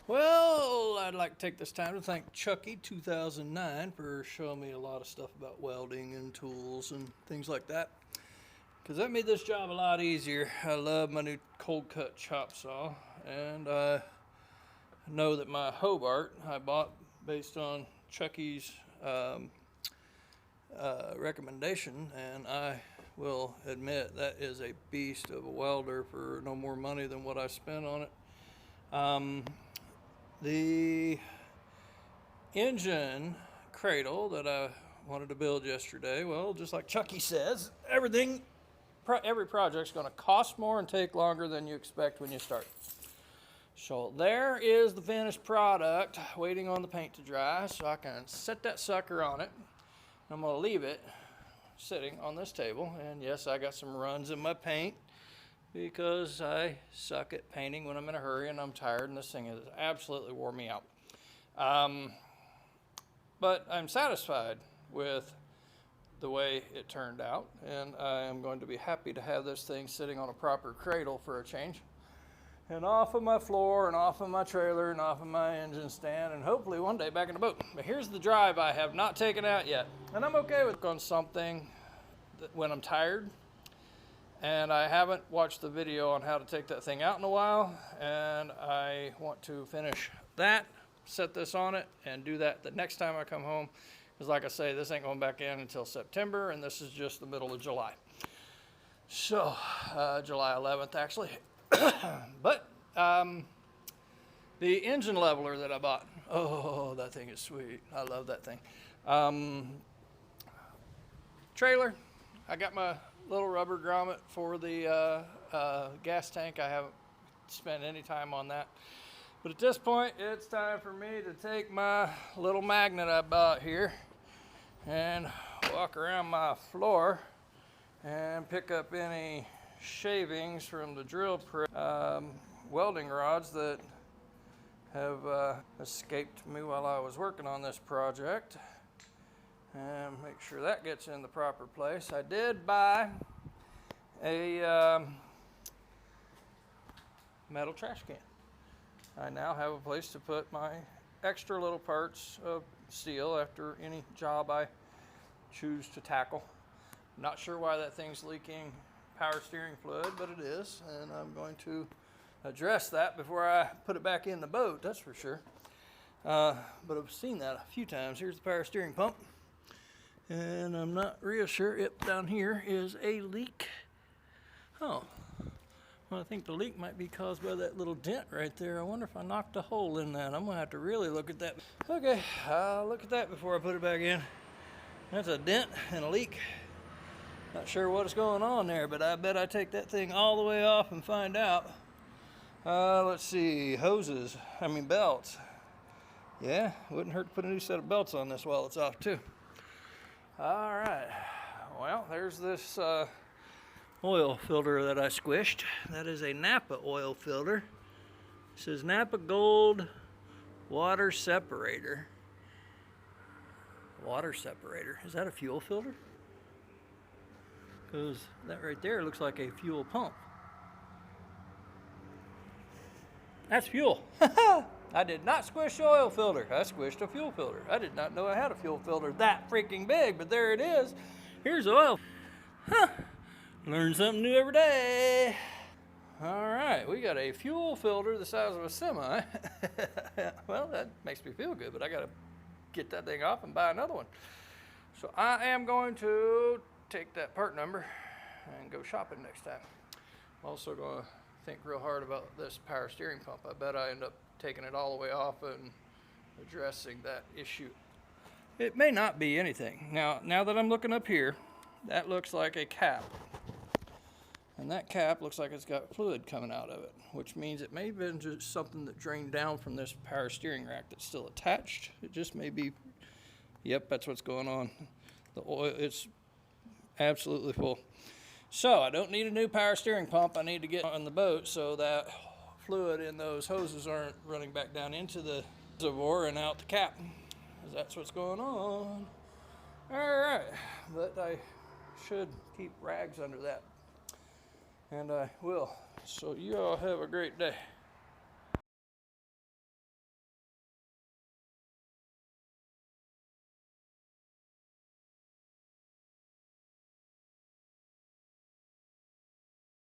Well, I'd like to take this time to thank Chucky 2009 for showing me a lot of stuff about welding and tools and things like that, because that made this job a lot easier. I love my new cold cut chop saw, and I know that my Hobart I bought based on Chucky's recommendation, and I will admit that is a beast of a welder for no more money than what I spent on it. The engine cradle that I wanted to build yesterday, well, just like Chucky says, every project's going to cost more and take longer than you expect when you start. So there is the finished product waiting on the paint to dry, so I can set that sucker on it. I'm going to leave it sitting on this table, and yes, I got some runs in my paint because I suck at painting when I'm in a hurry and I'm tired, and this thing has absolutely wore me out. But I'm satisfied with the way it turned out, and I am going to be happy to have this thing sitting on a proper cradle for a change, and off of my floor and off of my trailer and off of my engine stand, and hopefully one day back in the boat. But here's the drive I have not taken out yet, and I'm okay with on something when I'm tired. And I haven't watched the video on how to take that thing out in a while, and I want to finish that, set this on it, and do that the next time I come home. Because like I say, this ain't going back in until September, and this is just the middle of July. So, July 11th actually. But the engine leveler that I bought, oh, that thing is sweet. I love that thing. Trailer, I got my little rubber grommet for the gas tank. I haven't spent any time on that, but at this point it's time for me to take my little magnet I bought here and walk around my floor and pick up any shavings from the drill press, welding rods that have escaped me while I was working on this project, and make sure that gets in the proper place. I did buy a metal trash can. I now have a place to put my extra little parts of steel after any job I choose to tackle. Not sure why that thing's leaking power steering fluid, but it is, and I'm going to address that before I put it back in the boat, that's for sure. But I've seen that a few times. Here's the power steering pump. And I'm not real sure. Yep, down here is a leak. Oh, well, I think the leak might be caused by that little dent right there. I wonder if I knocked a hole in that. I'm gonna have to really look at that. Okay, I'll look at that before I put it back in. That's a dent and a leak. Not sure what's going on there, but I bet I take that thing all the way off and find out. Let's see, belts. Yeah, wouldn't hurt to put a new set of belts on this while it's off too. All right, well, there's this oil filter that I squished. That is a Napa oil filter. It says Napa Gold Water Separator. Water separator, is that a fuel filter? Because that right there looks like a fuel pump. That's fuel. I did not squish the oil filter. I squished a fuel filter. I did not know I had a fuel filter that freaking big, but there it is. Here's the oil. Huh. Learn something new every day. All right, we got a fuel filter the size of a semi. Well, that makes me feel good, but I gotta get that thing off and buy another one. So I am going to take that part number and go shopping next time. I'm also gonna think real hard about this power steering pump. I bet I end up taking it all the way off and addressing that issue. It may not be anything. Now that I'm looking up here, that looks like a cap. And that cap looks like it's got fluid coming out of it, which means it may have been just something that drained down from this power steering rack that's still attached. It just may be, yep, that's what's going on. The oil, it's absolutely full. So I don't need a new power steering pump. I need to get on the boat so that fluid in those hoses aren't running back down into the reservoir and out the cap, because that's what's going on. All right, but I should keep rags under that, and I will. So you all have a great day.